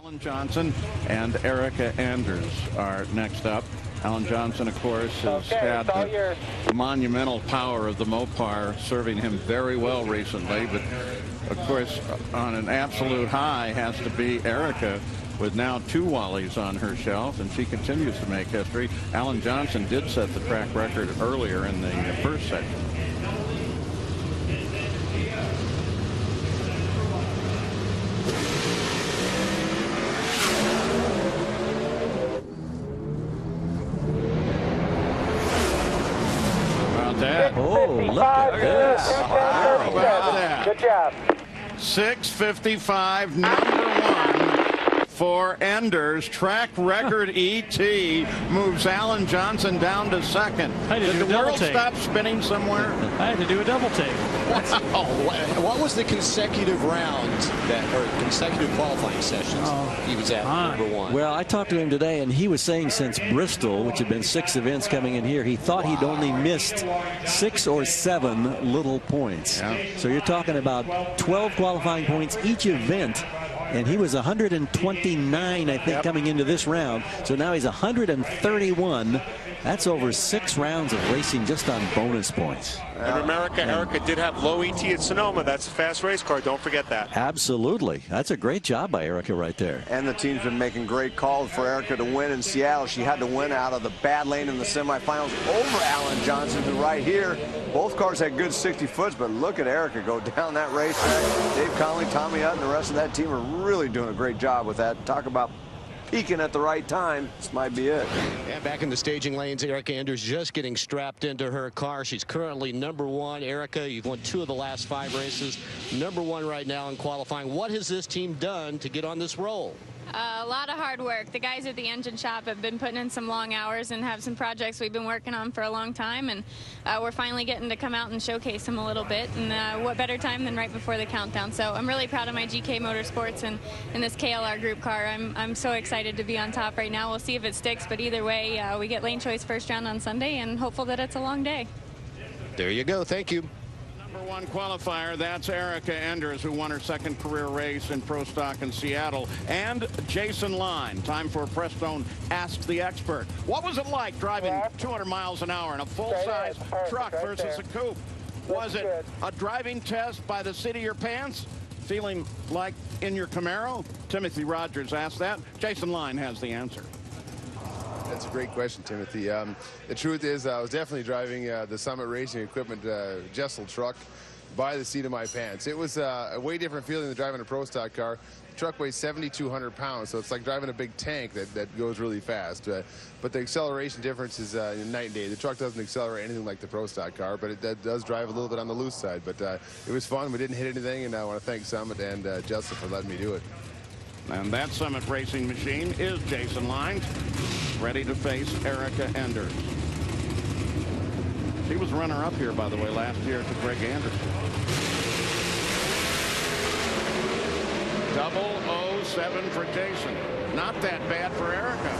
Alan Johnson and Erica Anders are next up. Alan Johnson, of course, has had the monumental power of the Mopar serving him very well recently. But, of course, on an absolute high has to be Erica, with now 2 Wallies on her shelf, and she continues to make history. Alan Johnson did set the track record earlier in the first section. Oh, look at this. How about that? Good job. 6:55, #1 for Enders. Track record ET moves Alan Johnson down to second. Did the world stop spinning somewhere? I had to do a double take. Wow. What was the consecutive round or consecutive qualifying sessions he was at #1? Well, I talked to him today, and he was saying since Bristol, which had been 6 events coming in here, he thought he'd only missed 6 or 7 little points. Yeah. So you're talking about 12 qualifying points each event. And he was 129, I think, coming into this round. So now he's 131. That's over 6 rounds of racing just on bonus points. And remember, Erica did have low ET at Sonoma. That's a fast race car. Don't forget that. Absolutely. That's a great job by Erica right there. And the team's been making great calls for Erica to win in Seattle. She had to win out of the bad lane in the semifinals over Alan Johnson. And right here, both cars had good 60 foots, but look at Erica go down that racetrack. Dave Conley, Tommy Hutt, and the rest of that team are really doing a great job with that. Talk about peaking at the right time. This might be it. Yeah, back in the staging lanes, Erica Anders just getting strapped into her car. She's currently #1. Erica, you've won 2 of the last 5 races. #1 right now in qualifying. What has this team done to get on this roll? A lot of hard work. The guys at the engine shop have been putting in some long hours and have some projects we've been working on for a long time, and we're finally getting to come out and showcase them a little bit, and what better time than right before the countdown. So I'm really proud of my GK Motorsports and this KLR group car. I'm so excited to be on top right now. We'll see if it sticks, but either way, we get lane choice first round on Sunday, and hopeful that it's a long day. There you go. Thank you. #1 qualifier, that's Erica Enders, who won her 2nd career race in Pro Stock in Seattle. And Jason Line. Time for Prestone Ask the Expert. What was it like driving 200 miles an hour in a full-size truck versus a coupe? Was it a driving test by the seat of your pants? Feeling like in your Camaro? Timothy Rogers asked that. Jason Line has the answer. That's a great question, Timothy. The truth is, I was definitely driving the Summit Racing Equipment Jessel truck by the seat of my pants. It was a way different feeling than driving a Pro Stock car. The truck weighs 7,200 pounds, so it's like driving a big tank that goes really fast. But the acceleration difference is night and day. The truck doesn't accelerate anything like the Pro Stock car, but it does drive a little bit on the loose side. But it was fun. We didn't hit anything, and I want to thank Summit and Jessel for letting me do it. And that Summit Racing machine is Jason Line, ready to face Erica Enders. She was runner-up here, by the way, last year to Greg Anderson. 007 for Jason. Not that bad for Erica.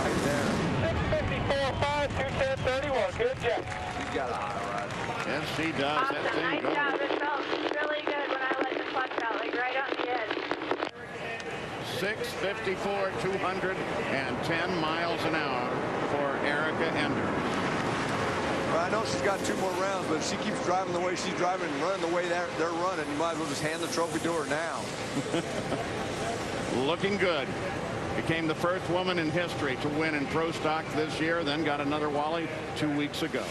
Right there. 6:54.5, 2:10.31. Good job. She's got a hot rod. Yes, she does. Awesome. That thing Nice goes. job. It felt really good when I let the clutch out, like right on the edge. 6:54, 210 miles an hour for Erica Enders. Well, I know she's got 2 more rounds, but if she keeps driving the way she's driving and running the way they're running, you might as well just hand the trophy to her now. Looking good. Became the first woman in history to win in Pro Stock this year, then got another Wally 2 weeks ago.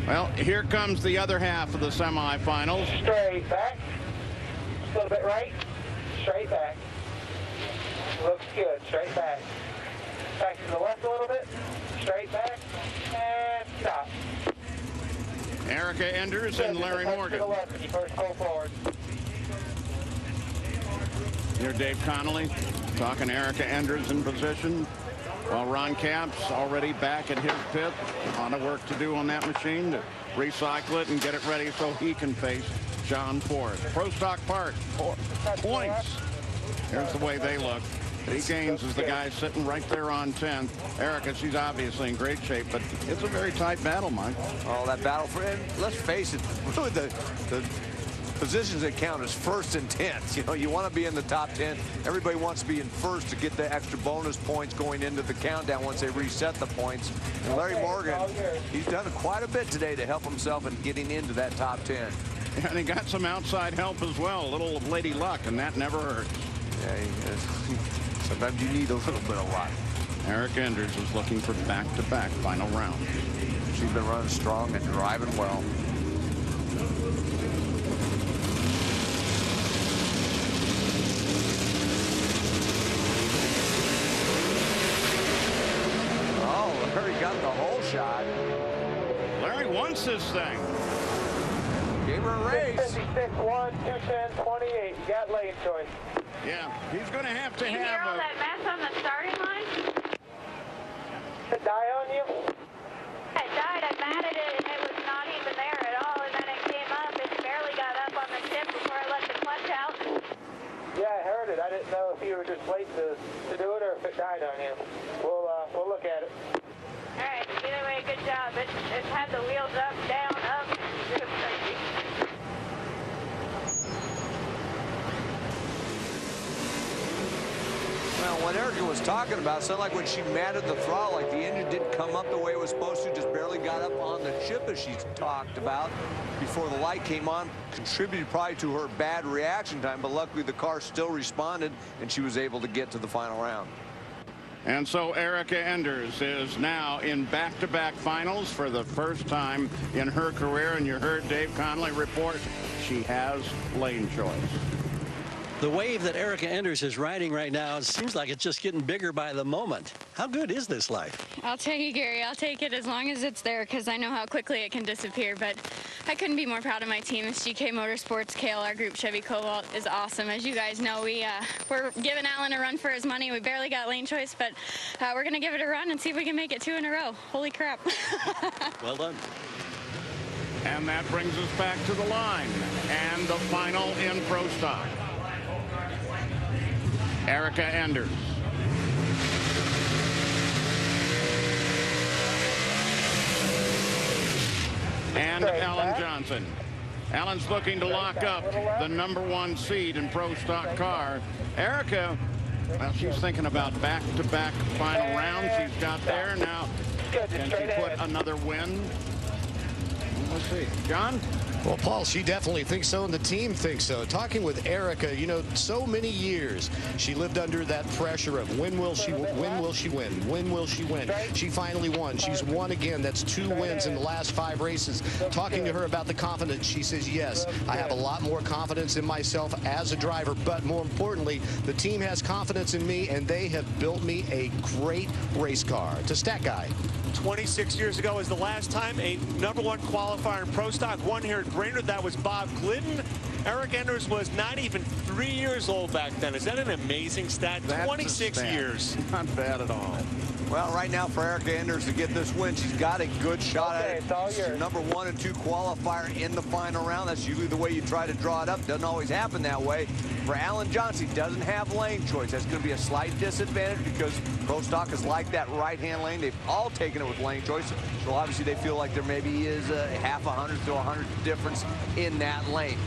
Well, here comes the other half of the semifinals. Straight back. A little bit right. Straight back. Looks good. Straight back. Back to the left a little bit. Straight back. And stop. Erica Enders and Larry Morgan. To the left when you first go forward. Here Dave Connolly talking Erica Enders in position, while Ron Capps already back at his pit. A lot of work to do on that machine to recycle it and get it ready so he can face John Forrest. Pro Stock Park, points. Here's the way they look. Lee Gaines is the guy sitting right there on 10th. Erica, she's obviously in great shape, but it's a very tight battle, Mike. Oh, that battle for him. Let's face it, really the positions that count is first and 10th. You know, you want to be in the top 10. Everybody wants to be in first to get the extra bonus points going into the countdown once they reset the points. And Larry Morgan, he's done quite a bit today to help himself in getting into that top 10. And he got some outside help as well, a little of lady luck, and that never hurts. Yeah, sometimes you need a little bit of luck. Erica Enders is looking for back-to-back final round. She's been running strong and driving well. Oh, Larry got the whole shot. Larry wants this thing. Gave her a race. 56, 1, 210, 28. You got lane choice. Yeah, he's going to have to You hear have all a... that mess on the starting line? Did it die on you? It died. I matted it, and it was not even there at all. And then it came up and barely got up on the tip before I let the clutch out. Yeah, I heard it. I didn't know if you were just late to do it or if it died on you. We'll look at it. All right. Either way, good job. It had the wheels up, down, up. It was crazy. Well, what Erica was talking about sounded like when she matted the throttle, like the engine didn't come up the way it was supposed to, just barely got up on the chip as she talked about before the light came on. Contributed probably to her bad reaction time, but luckily the car still responded and she was able to get to the final round. And so Erica Enders is now in back-to-back finals for the first time in her career. And you heard Dave Conley report she has lane choice. The wave that Erica Enders is riding right now, it seems like it's just getting bigger by the moment. How good is this life? I'll tell you, Gary, I'll take it as long as it's there because I know how quickly it can disappear. But I couldn't be more proud of my team. It's GK Motorsports, KLR Group, Chevy Cobalt is awesome. As you guys know, we're giving Alan a run for his money. We barely got lane choice, but we're going to give it a run and see if we can make it 2 in a row. Holy crap. Well done. And that brings us back to the line and the final in Pro Stock. Erica Enders. And Alan Johnson. Alan's looking to lock up the #1 seed in Pro Stock car. Erica, well, she's thinking about back-to-back final rounds. She's got there now. Can she put another win? Let's see. John? Well, Paul, she definitely thinks so, and the team thinks so. Talking with Erica, you know, so many years she lived under that pressure of when will she win? When will she win? When will she win? She finally won. She's won again. That's 2 wins in the last 5 races. Talking to her about the confidence, she says, yes, I have a lot more confidence in myself as a driver, but more importantly, the team has confidence in me, and they have built me a great race car. To Stat Guy. 26 years ago is the last time a #1 qualifier in Pro Stock won here at Brainerd. That was Bob Glidden. Eric Enders was not even 3 years old back then. Is that an amazing stat? That's 26 years. Not bad at all. Well, right now for Erica Enders to get this win, she's got a good shot at it. It's your #1 and 2 qualifier in the final round. That's usually the way you try to draw it up. Doesn't always happen that way. For Alan Johnson, he doesn't have lane choice. That's going to be a slight disadvantage because Pro Stock is like that right-hand lane. They've all taken it with lane choice. So obviously they feel like there maybe is a half a hundredth to 100 difference in that lane.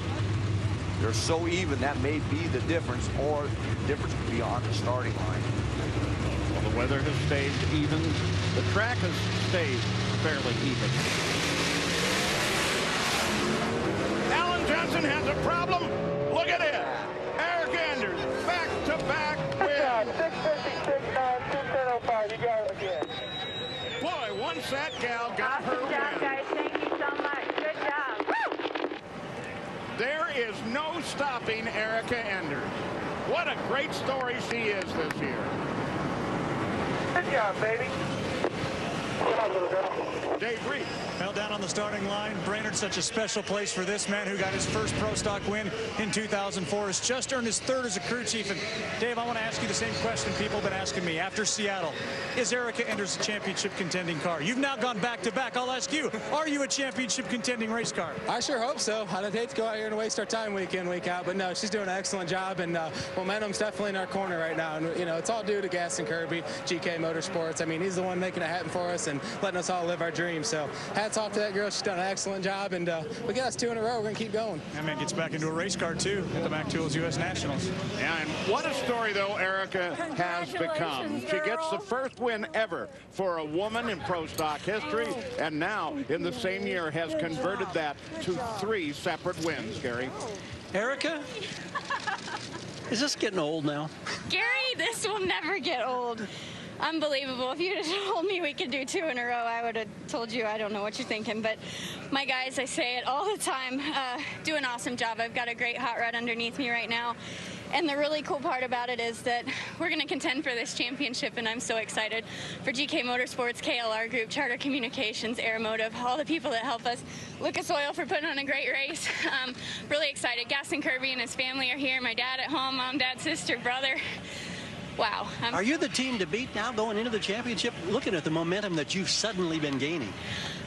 They're so even, that may be the difference, or the difference could be on the starting line. Well, the weather has stayed even. The track has stayed fairly even. Alan Johnson has a problem. Look at it. Eric Enders, back-to-back wins. 656, 210.05. You got it again. Boy, once that gal got her Awesome job, win. guys. Thank you so much. Good job. Woo! There is no stopping Erica Enders. What a great story she is this year. Good job, baby. Good job, little girl. Dave Reed. Well, down on the starting line, Brainerd, such a special place for this man who got his first Pro Stock win in 2004, has just earned his 3rd as a crew chief. And Dave, I want to ask you the same question people have been asking me. After Seattle, is Erica Enders a championship contending car? You've now gone back-to-back. I'll ask you, are you a championship contending race car? I sure hope so. I'd hate to go out here and waste our time week in, week out, but no, she's doing an excellent job, and momentum's definitely in our corner right now. And, you know, it's all due to Gaston Kirby, GK Motorsports. I mean, he's the one making it happen for us, and letting us all live our dreams. So hats off to that girl. She's done an excellent job, and we got us 2 in a row. We're going to keep going. That man gets back into a race car, too, at the Mac Tools U.S. Nationals. Yeah, and what a story, though, Erica has become. She gets the first win ever for a woman in pro stock history, and now, in the same year, has converted that to 3 separate wins, Gary. Erica, is this getting old now? Gary, this will never get old. Unbelievable. If you'd have told me we could do 2 in a row, I would have told you I don't know what you're thinking. But my guys, I say it all the time, do an awesome job. I've got a great hot rod underneath me right now. And the really cool part about it is that we're going to contend for this championship, and I'm so excited for GK Motorsports, KLR Group, Charter Communications, Aeromotive, all the people that help us. Lucas Oil for putting on a great race. Really excited. Gaston Kirby and his family are here. My dad at home, mom, dad, sister, brother. Wow. Are you the team to beat now going into the championship, looking at the momentum that you've suddenly been gaining?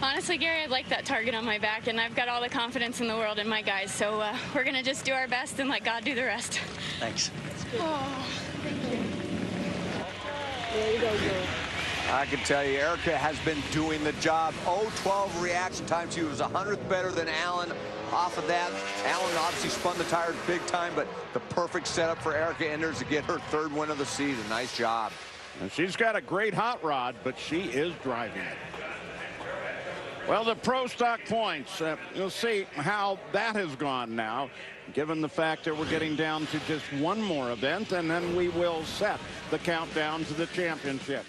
Honestly, Gary, I'd like that target on my back, and I've got all the confidence in the world in my guys. So we're going to just do our best and let God do the rest. Thanks. Oh, thank you. There you go, girl. I can tell you, Erica has been doing the job. 0-12 reaction time. She was 100th better than Alan. Off of that, Alan obviously spun the tires big time, but the perfect setup for Erica Enders to get her 3rd win of the season. Nice job. And she's got a great hot rod, but she is driving it. Well, the pro stock points, you'll see how that has gone now, given the fact that we're getting down to just 1 more event, and then we will set the countdown to the championship.